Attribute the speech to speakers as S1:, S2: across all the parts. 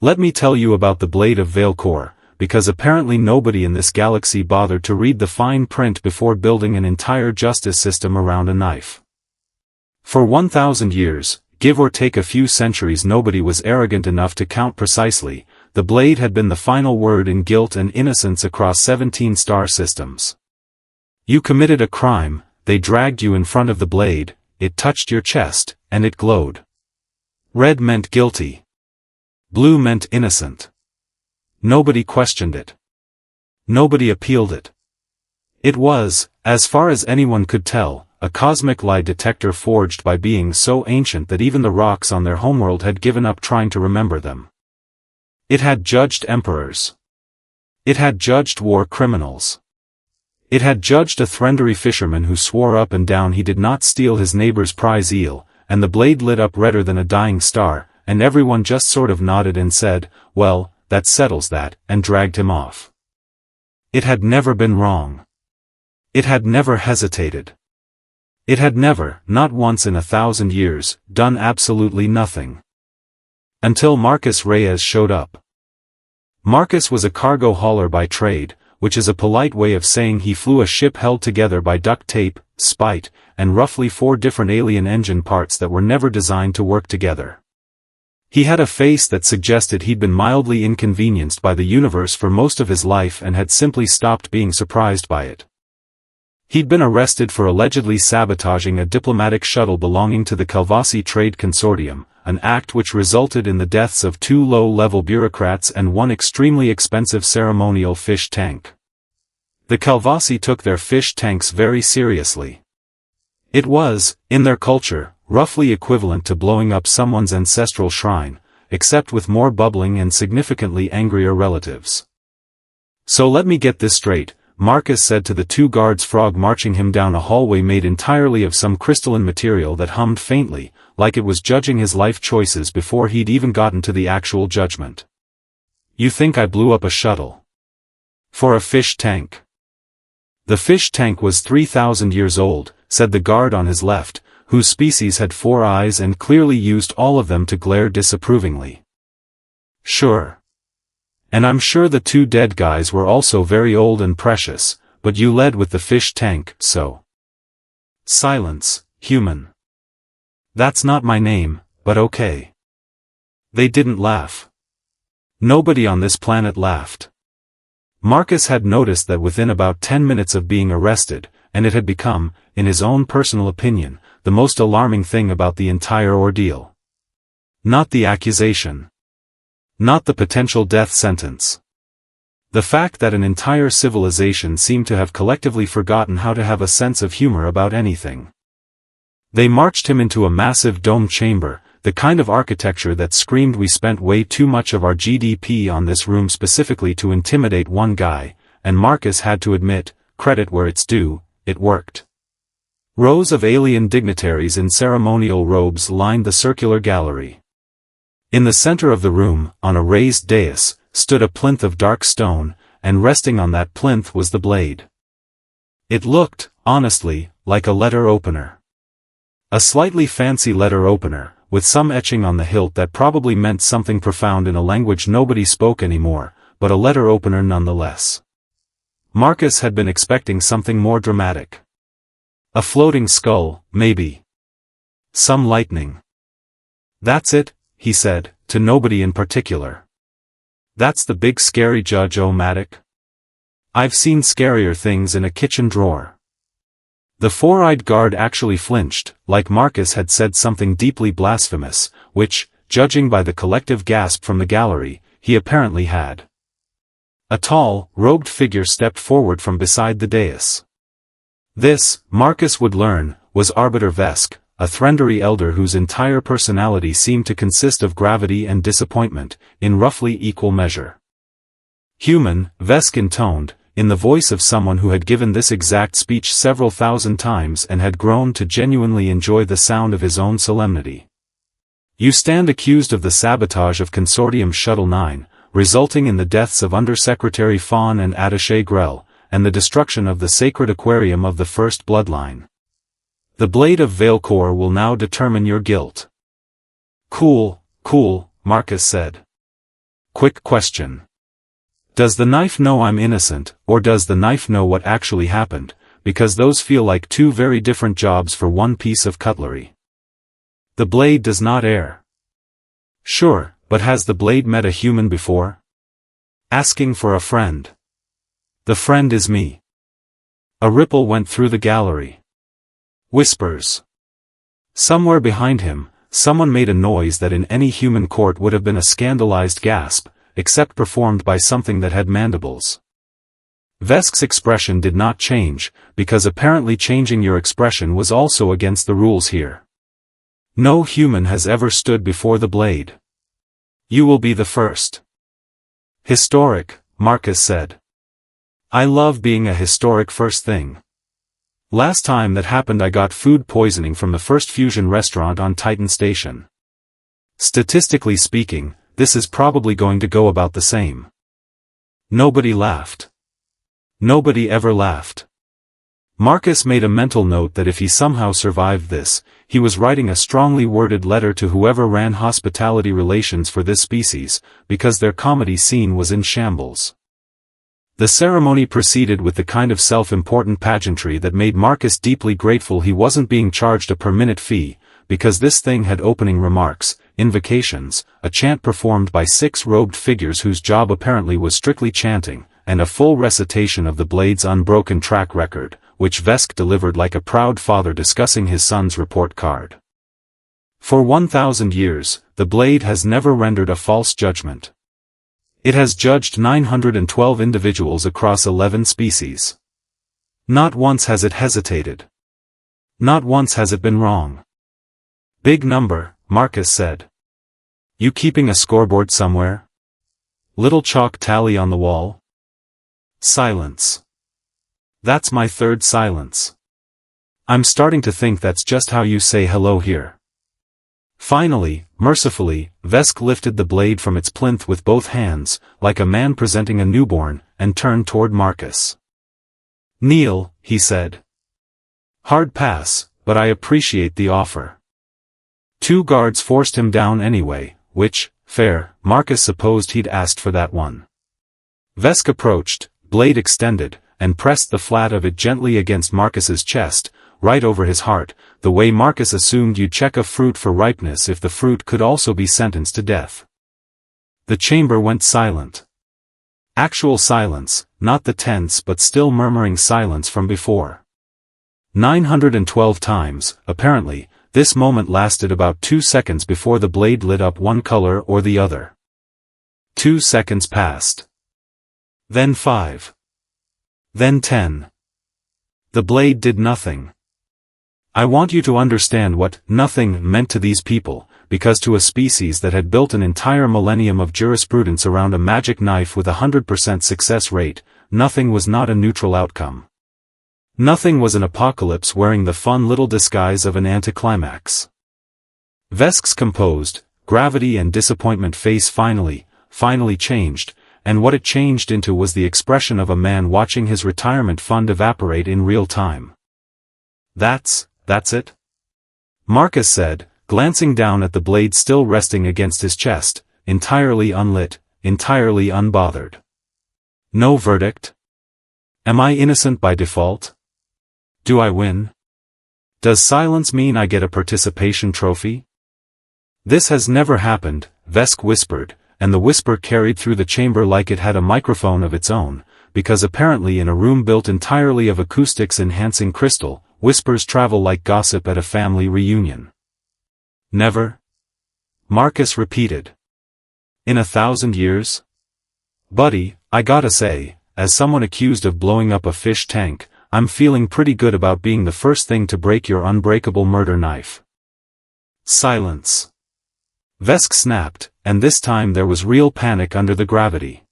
S1: Let me tell you about the blade of Veilcore, because apparently nobody in this galaxy bothered to read the fine print before building an entire justice system around a knife. For 1,000 years, give or take a few centuries, nobody was arrogant enough to count precisely. The blade had been the final word in guilt and innocence across 17 star systems. You committed a crime, they dragged you in front of the blade, it touched your chest, and it glowed. Red meant guilty. Blue meant innocent. Nobody questioned it. Nobody appealed it. It was, as far as anyone could tell, a cosmic lie detector forged by beings so ancient that even the rocks on their homeworld had given up trying to remember them. It had judged emperors. It had judged war criminals. It had judged a Threndery fisherman who swore up and down he did not steal his neighbor's prize eel, and the blade lit up redder than a dying star, and everyone just sort of nodded and said, well, that settles that, and dragged him off. It had never been wrong. It had never hesitated. It had never, not once in 1,000 years, done absolutely nothing. Until Marcus Reyes showed up. Marcus was a cargo hauler by trade, which is a polite way of saying he flew a ship held together by duct tape, spite, and roughly 4 different alien engine parts that were never designed to work together. He had a face that suggested he'd been mildly inconvenienced by the universe for most of his life and had simply stopped being surprised by it. He'd been arrested for allegedly sabotaging a diplomatic shuttle belonging to the Calvasi Trade Consortium, an act which resulted in the deaths of 2 low-level bureaucrats and 1 extremely expensive ceremonial fish tank. The Calvasi took their fish tanks very seriously. It was, in their culture, roughly equivalent to blowing up someone's ancestral shrine, except with more bubbling and significantly angrier relatives. So let me get this straight, Marcus said to the 2 guards frog marching him down a hallway made entirely of some crystalline material that hummed faintly, like it was judging his life choices before he'd even gotten to the actual judgment. You think I blew up a shuttle? For a fish tank. The fish tank was 3,000 years old, said the guard on his left, whose species had 4 eyes and clearly used all of them to glare disapprovingly. Sure. And I'm sure the 2 dead guys were also very old and precious, but you led with the fish tank, so. Silence, human. That's not my name, but okay. They didn't laugh. Nobody on this planet laughed. Marcus had noticed that within about 10 minutes of being arrested, and it had become, in his own personal opinion, the most alarming thing about the entire ordeal. Not the accusation. Not the potential death sentence. The fact that an entire civilization seemed to have collectively forgotten how to have a sense of humor about anything. They marched him into a massive domed chamber, the kind of architecture that screamed we spent way too much of our GDP on this room specifically to intimidate one guy, and Marcus had to admit, credit where it's due, it worked. Rows of alien dignitaries in ceremonial robes lined the circular gallery. In the center of the room, on a raised dais, stood a plinth of dark stone, and resting on that plinth was the blade. It looked, honestly, like a letter opener. A slightly fancy letter opener, with some etching on the hilt that probably meant something profound in a language nobody spoke anymore, but a letter opener nonetheless. Marcus had been expecting something more dramatic. A floating skull, maybe. Some lightning. That's it, he said, to nobody in particular. That's the big scary Judge-O-Matic? I've seen scarier things in a kitchen drawer. The 4-eyed guard actually flinched, like Marcus had said something deeply blasphemous, which, judging by the collective gasp from the gallery, he apparently had. A tall, robed figure stepped forward from beside the dais. This, Marcus would learn, was Arbiter Vesk, a Threndery elder whose entire personality seemed to consist of gravity and disappointment, in roughly equal measure. Human, Vesk intoned, in the voice of someone who had given this exact speech several thousand times and had grown to genuinely enjoy the sound of his own solemnity. You stand accused of the sabotage of Consortium Shuttle 9, resulting in the deaths of Undersecretary Fawn and Attaché Grell, and the destruction of the sacred aquarium of the First Bloodline. The blade of Veilcore will now determine your guilt. Cool, Marcus said. quick question. Does the knife know I'm innocent, or does the knife know what actually happened, because those feel like two very different jobs for one piece of cutlery. The blade does not err. Sure, but has the blade met a human before? Asking for a friend. The friend is me. A ripple went through the gallery. Whispers. Somewhere behind him, someone made a noise that in any human court would have been a scandalized gasp, except performed by something that had mandibles. Vesk's expression did not change, because apparently changing your expression was also against the rules here. No human has ever stood before the blade. You will be the first. Historic, Marcus said. I love being a historic first thing. Last time that happened I got food poisoning from the first fusion restaurant on Titan Station. Statistically speaking, this is probably going to go about the same. Nobody laughed. Nobody ever laughed. Marcus made a mental note that if he somehow survived this, he was writing a strongly worded letter to whoever ran hospitality relations for this species, because their comedy scene was in shambles. The ceremony proceeded with the kind of self-important pageantry that made Marcus deeply grateful he wasn't being charged a per-minute fee, because this thing had opening remarks, invocations, a chant performed by 6 robed figures whose job apparently was strictly chanting, and a full recitation of the blade's unbroken track record, which Vesk delivered like a proud father discussing his son's report card. For 1,000 years, the blade has never rendered a false judgment. It has judged 912 individuals across 11 species. Not once has it hesitated. Not once has it been wrong. Big number, Marcus said. You keeping a scoreboard somewhere? Little chalk tally on the wall? Silence. That's my third silence. I'm starting to think that's just how you say hello here. Finally, mercifully, Vesk lifted the blade from its plinth with both hands, like a man presenting a newborn, and turned toward Marcus. Kneel, he said. Hard pass, but I appreciate the offer. 2 guards forced him down anyway, which, fair, Marcus supposed he'd asked for that one. Vesk approached, blade extended, and pressed the flat of it gently against Marcus's chest, right over his heart, the way Marcus assumed you'd check a fruit for ripeness if the fruit could also be sentenced to death. The chamber went silent. Actual silence, not the tense but still murmuring silence from before. 912 times, apparently, this moment lasted about 2 seconds before the blade lit up one color or the other. 2 seconds passed. Then 5. Then 10. The blade did nothing. I want you to understand what nothing meant to these people, because to a species that had built an entire millennium of jurisprudence around a magic knife with 100% success rate, nothing was not a neutral outcome. Nothing was an apocalypse wearing the fun little disguise of an anticlimax. Vesk's composed, gravity and disappointment face finally changed, and what it changed into was the expression of a man watching his retirement fund evaporate in real time. That's it? Marcus said, glancing down at the blade still resting against his chest, entirely unlit, entirely unbothered. No verdict? Am I innocent by default? Do I win? Does silence mean I get a participation trophy? This has never happened, Vesk whispered, and the whisper carried through the chamber like it had a microphone of its own, because apparently in a room built entirely of acoustics-enhancing crystal, whispers travel like gossip at a family reunion. Never? Marcus repeated. In 1,000 years? Buddy, I gotta say, as someone accused of blowing up a fish tank, I'm feeling pretty good about being the first thing to break your unbreakable murder knife. Silence. Vesk snapped, and this time there was real panic under the gravity.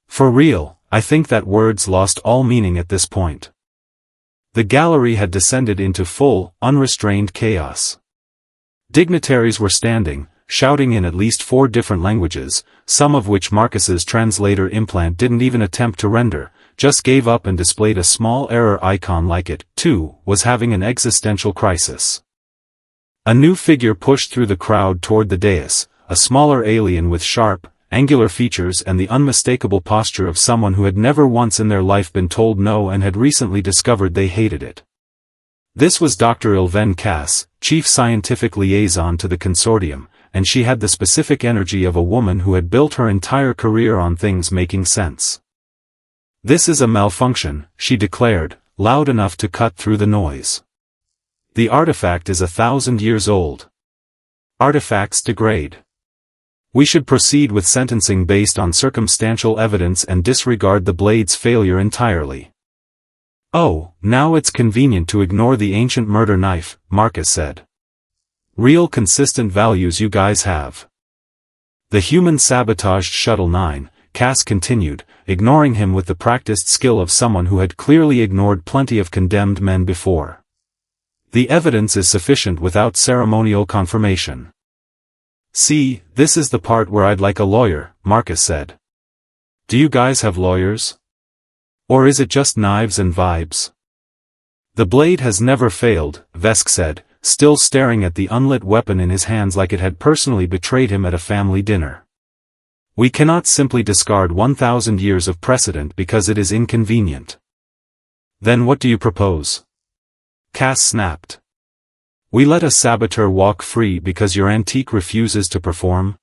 S1: For real, I think that words lost all meaning at this point. The gallery had descended into full, unrestrained chaos. Dignitaries were standing, shouting in at least 4 different languages, some of which Marcus's translator implant didn't even attempt to render, just gave up and displayed a small error icon like it, too, was having an existential crisis. A new figure pushed through the crowd toward the dais, a smaller alien with sharp, angular features and the unmistakable posture of someone who had never once in their life been told no and had recently discovered they hated it. This was Dr. Ilven Cass, chief scientific liaison to the consortium, and she had the specific energy of a woman who had built her entire career on things making sense. "This is a malfunction," she declared, loud enough to cut through the noise. "The artifact is 1,000 years old. Artifacts degrade. We should proceed with sentencing based on circumstantial evidence and disregard the blade's failure entirely." "Oh, now it's convenient to ignore the ancient murder knife," Marcus said. "Real consistent values you guys have." "The human sabotaged Shuttle 9, Cass continued, ignoring him with the practiced skill of someone who had clearly ignored plenty of condemned men before. "The evidence is sufficient without ceremonial confirmation." "See, this is the part where I'd like a lawyer," Marcus said. "Do you guys have lawyers? Or is it just knives and vibes?" "The blade has never failed," Vesk said, still staring at the unlit weapon in his hands like it had personally betrayed him at a family dinner. "We cannot simply discard 1,000 years of precedent because it is inconvenient." "Then what do you propose?" Cass snapped. "We let a saboteur walk free because your antique refuses to perform?"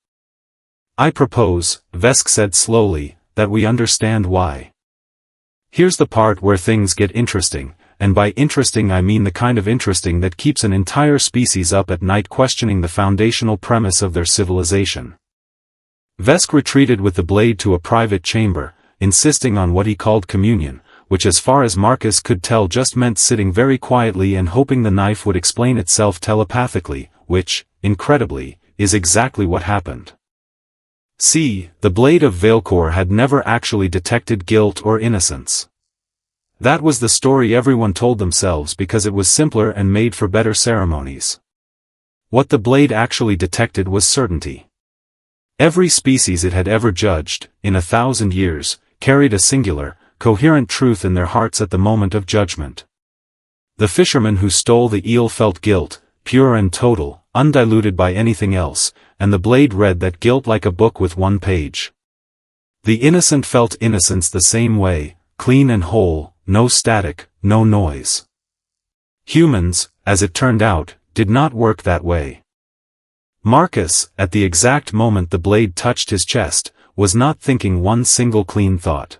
S1: "I propose," Vesk said slowly, "that we understand why. Here's the part where things get interesting, and by interesting I mean the kind of interesting that keeps an entire species up at night questioning the foundational premise of their civilization." Vesk retreated with the blade to a private chamber, insisting on what he called communion, which as far as Marcus could tell just meant sitting very quietly and hoping the knife would explain itself telepathically, which, incredibly, is exactly what happened. See, the blade of Veilcore had never actually detected guilt or innocence. That was the story everyone told themselves because it was simpler and made for better ceremonies. What the blade actually detected was certainty. Every species it had ever judged, in 1,000 years, carried a singular, coherent truth in their hearts at the moment of judgment. The fisherman who stole the eel felt guilt, pure and total, undiluted by anything else, and the blade read that guilt like a book with one page. The innocent felt innocence the same way, clean and whole, no static, no noise. Humans, as it turned out, did not work that way. Marcus, at the exact moment the blade touched his chest, was not thinking one single clean thought.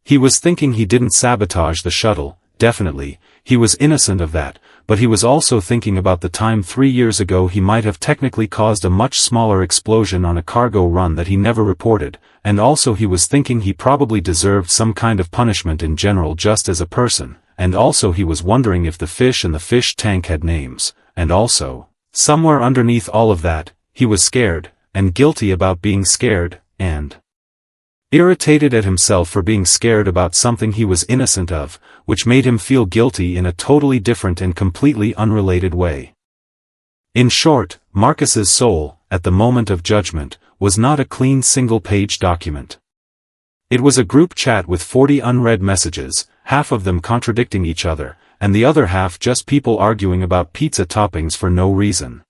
S1: He was thinking he didn't sabotage the shuttle, definitely, he was innocent of that, but he was also thinking about the time 3 years ago he might have technically caused a much smaller explosion on a cargo run that he never reported, and also he was thinking he probably deserved some kind of punishment in general just as a person, and also he was wondering if the fish in the fish tank had names, and also, somewhere underneath all of that, he was scared, and guilty about being scared, and irritated at himself for being scared about something he was innocent of, which made him feel guilty in a totally different and completely unrelated way. In short, Marcus's soul, at the moment of judgment, was not a clean single-page document. It was a group chat with 40 unread messages, half of them contradicting each other, and the other half just people arguing about pizza toppings for no reason.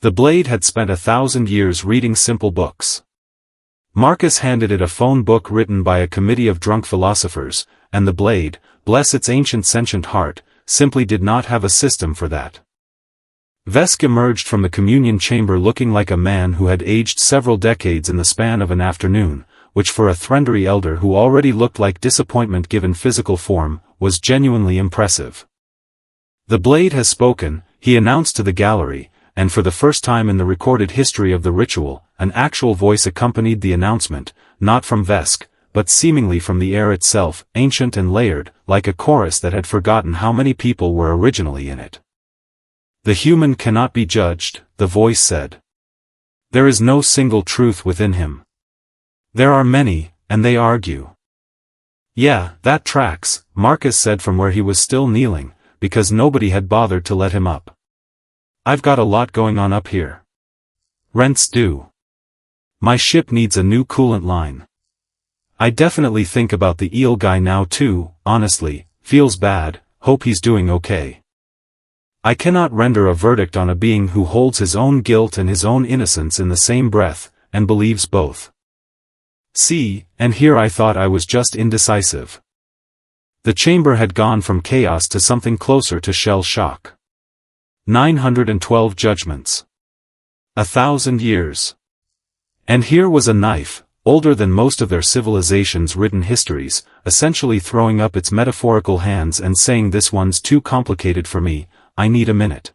S1: The blade had spent 1,000 years reading simple books. Marcus handed it a phone book written by a committee of drunk philosophers, and the blade, bless its ancient sentient heart, simply did not have a system for that. Vesk emerged from the communion chamber looking like a man who had aged several decades in the span of an afternoon, which for a Threndery elder who already looked like disappointment given physical form, was genuinely impressive. "The blade has spoken," he announced to the gallery, and for the first time in the recorded history of the ritual, an actual voice accompanied the announcement, not from Vesk, but seemingly from the air itself, ancient and layered, like a chorus that had forgotten how many people were originally in it. "The human cannot be judged," the voice said. "There is no single truth within him. There are many, and they argue." "Yeah, that tracks," Marcus said from where he was still kneeling, because nobody had bothered to let him up. "I've got a lot going on up here. Rent's due. My ship needs a new coolant line. I definitely think about the eel guy now too, honestly, feels bad, hope he's doing okay. I cannot render a verdict on a being who holds his own guilt and his own innocence in the same breath, and believes both. See, and here I thought I was just indecisive. The chamber had gone from chaos to something closer to shell shock. 912 judgments. 1,000 years. And here was a knife, older than most of their civilization's written histories, essentially throwing up its metaphorical hands and saying, "This one's too complicated for me, I need a minute."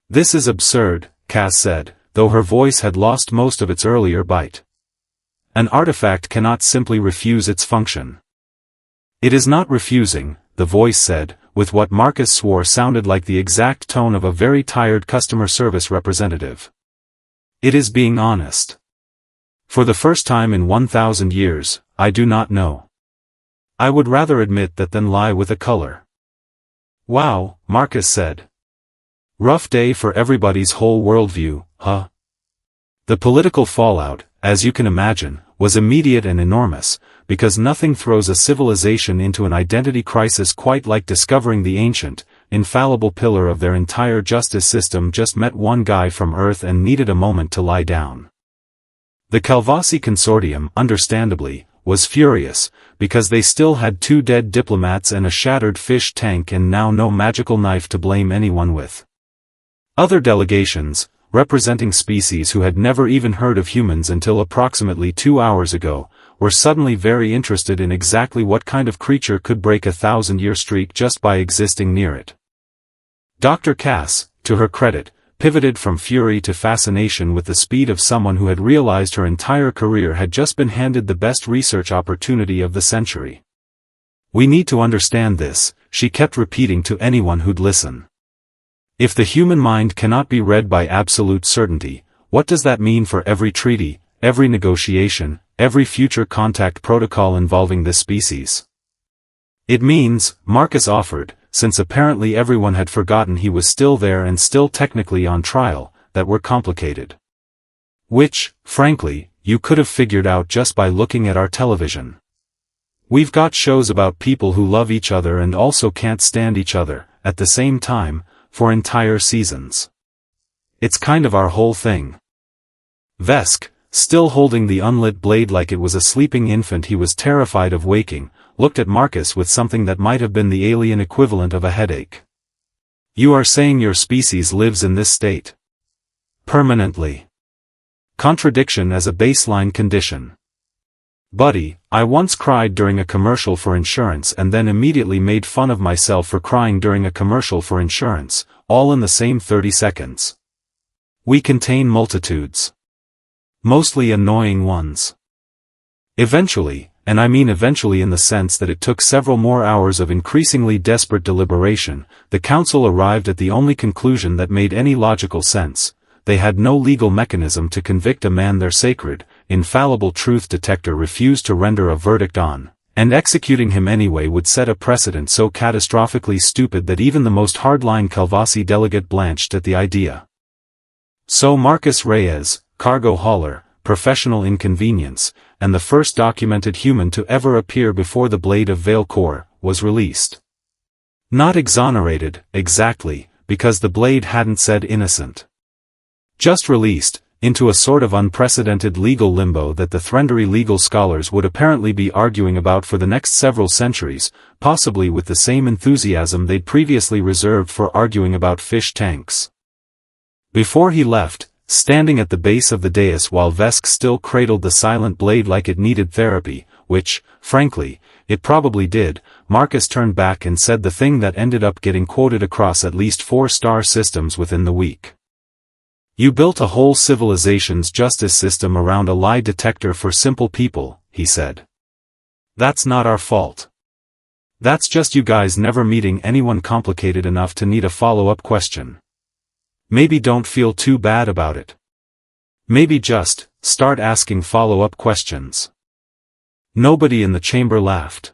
S1: "This is absurd," Cass said, though her voice had lost most of its earlier bite. "An artifact cannot simply refuse its function." "It is not refusing," the voice said, with what Marcus swore sounded like the exact tone of a very tired customer service representative. "It is being honest. For the first time in 1,000 years, I do not know. I would rather admit that than lie with a color." "Wow," Marcus said. "Rough day for everybody's whole worldview, huh?" The political fallout, as you can imagine, was immediate and enormous, because nothing throws a civilization into an identity crisis quite like discovering the ancient, infallible pillar of their entire justice system just met one guy from Earth and needed a moment to lie down. The Calvasi Consortium, understandably, was furious, because they still had 2 dead diplomats and a shattered fish tank and now no magical knife to blame anyone with. Other delegations, representing species who had never even heard of humans until approximately 2 hours ago, were suddenly very interested in exactly what kind of creature could break a 1,000-year streak just by existing near it. Dr. Cass, to her credit, pivoted from fury to fascination with the speed of someone who had realized her entire career had just been handed the best research opportunity of the century. "We need to understand this," she kept repeating to anyone who'd listen. "If the human mind cannot be read by absolute certainty, what does that mean for every treaty, every negotiation, every future contact protocol involving this species?" "It means," Marcus offered, since apparently everyone had forgotten he was still there and still technically on trial, "that we're complicated. Which, frankly, you could have figured out just by looking at our television. We've got shows about people who love each other and also can't stand each other, at the same time, for entire seasons. It's kind of our whole thing." Vesk, still holding the unlit blade like it was a sleeping infant he was terrified of waking, looked at Marcus with something that might have been the alien equivalent of a headache. "You are saying your species lives in this state? Permanently? Contradiction as a baseline condition. Buddy, I once cried during a commercial for insurance and then immediately made fun of myself for crying during a commercial for insurance, all in the same 30 seconds. We contain multitudes. Mostly annoying ones. Eventually, and I mean eventually in the sense that it took several more hours of increasingly desperate deliberation, the council arrived at the only conclusion that made any logical sense: they had no legal mechanism to convict a man their sacred, infallible truth detector refused to render a verdict on, and executing him anyway would set a precedent so catastrophically stupid that even the most hardline Calvasi delegate blanched at the idea. So Marcus Reyes, cargo hauler, professional inconvenience, and the first documented human to ever appear before the blade of Veilcor, was released. Not exonerated, exactly, because the blade hadn't said innocent. Just released, into a sort of unprecedented legal limbo that the Threndery legal scholars would apparently be arguing about for the next several centuries, possibly with the same enthusiasm they'd previously reserved for arguing about fish tanks. Before he left, standing at the base of the dais while Vesk still cradled the silent blade like it needed therapy, which, frankly, it probably did, Marcus turned back and said the thing that ended up getting quoted across at least 4-star systems within the week. "You built a whole civilization's justice system around a lie detector for simple people," he said. "That's not our fault. That's just you guys never meeting anyone complicated enough to need a follow-up question. Maybe don't feel too bad about it. Maybe just start asking follow-up questions." Nobody in the chamber laughed.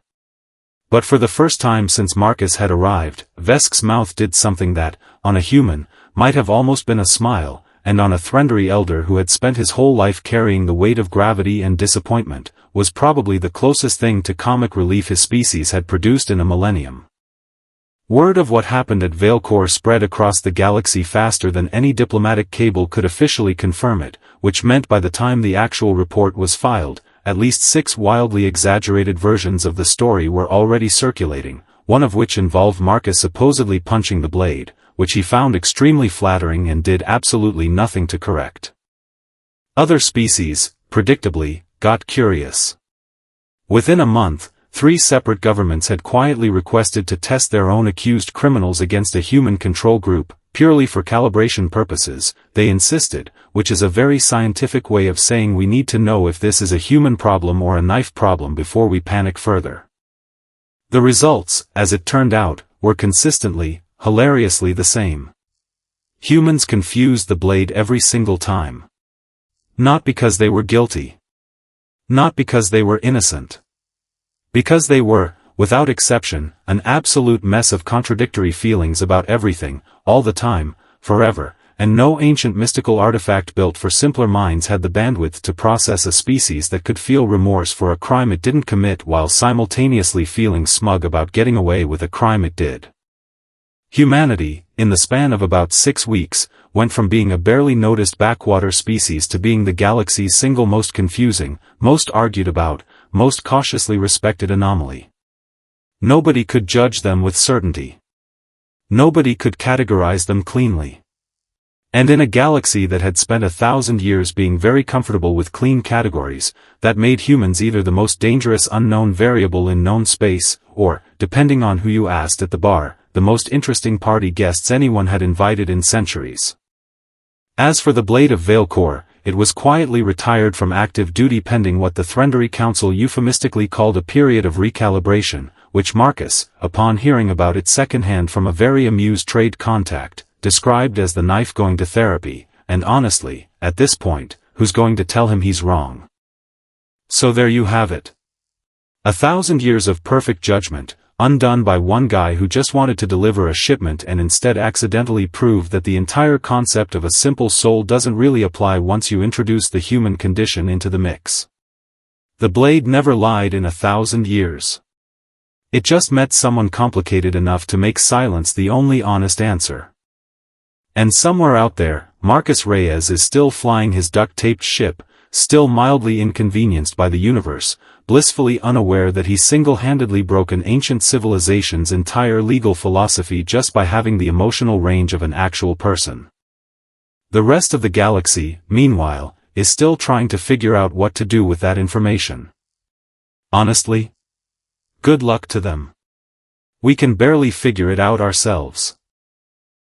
S1: But for the first time since Marcus had arrived, Vesk's mouth did something that, on a human, might have almost been a smile, and on a Threndery elder who had spent his whole life carrying the weight of gravity and disappointment, was probably the closest thing to comic relief his species had produced in a millennium. Word of what happened at Valecore spread across the galaxy faster than any diplomatic cable could officially confirm it, which meant by the time the actual report was filed, at least 6 wildly exaggerated versions of the story were already circulating, one of which involved Marcus supposedly punching the blade, which he found extremely flattering and did absolutely nothing to correct. Other species, predictably, got curious. Within a month, 3 separate governments had quietly requested to test their own accused criminals against a human control group, purely for calibration purposes, they insisted, which is a very scientific way of saying we need to know if this is a human problem or a knife problem before we panic further. The results, as it turned out, were consistently, hilariously the same. Humans confused the blade every single time. Not because they were guilty. Not because they were innocent. Because they were, without exception, an absolute mess of contradictory feelings about everything, all the time, forever, and no ancient mystical artifact built for simpler minds had the bandwidth to process a species that could feel remorse for a crime it didn't commit while simultaneously feeling smug about getting away with a crime it did. Humanity, in the span of about 6 weeks, went from being a barely noticed backwater species to being the galaxy's single most confusing, most argued about, most cautiously respected anomaly. Nobody could judge them with certainty. Nobody could categorize them cleanly. And in a galaxy that had spent 1,000 years being very comfortable with clean categories, that made humans either the most dangerous unknown variable in known space, or, depending on who you asked at the bar, the most interesting party guests anyone had invited in centuries. As for the Blade of Valecore, it was quietly retired from active duty pending what the Threndery Council euphemistically called a period of recalibration, which Marcus, upon hearing about it secondhand from a very amused trade contact, described as the knife going to therapy, and honestly, at this point, who's going to tell him he's wrong? So there you have it. 1,000 years of perfect judgment, undone by one guy who just wanted to deliver a shipment and instead accidentally proved that the entire concept of a simple soul doesn't really apply once you introduce the human condition into the mix. The blade never lied in 1,000 years. It just met someone complicated enough to make silence the only honest answer. And somewhere out there, Marcus Reyes is still flying his duct-taped ship, still mildly inconvenienced by the universe, blissfully unaware that he single-handedly broke an ancient civilization's entire legal philosophy just by having the emotional range of an actual person. The rest of the galaxy, meanwhile, is still trying to figure out what to do with that information. Honestly? Good luck to them. We can barely figure it out ourselves.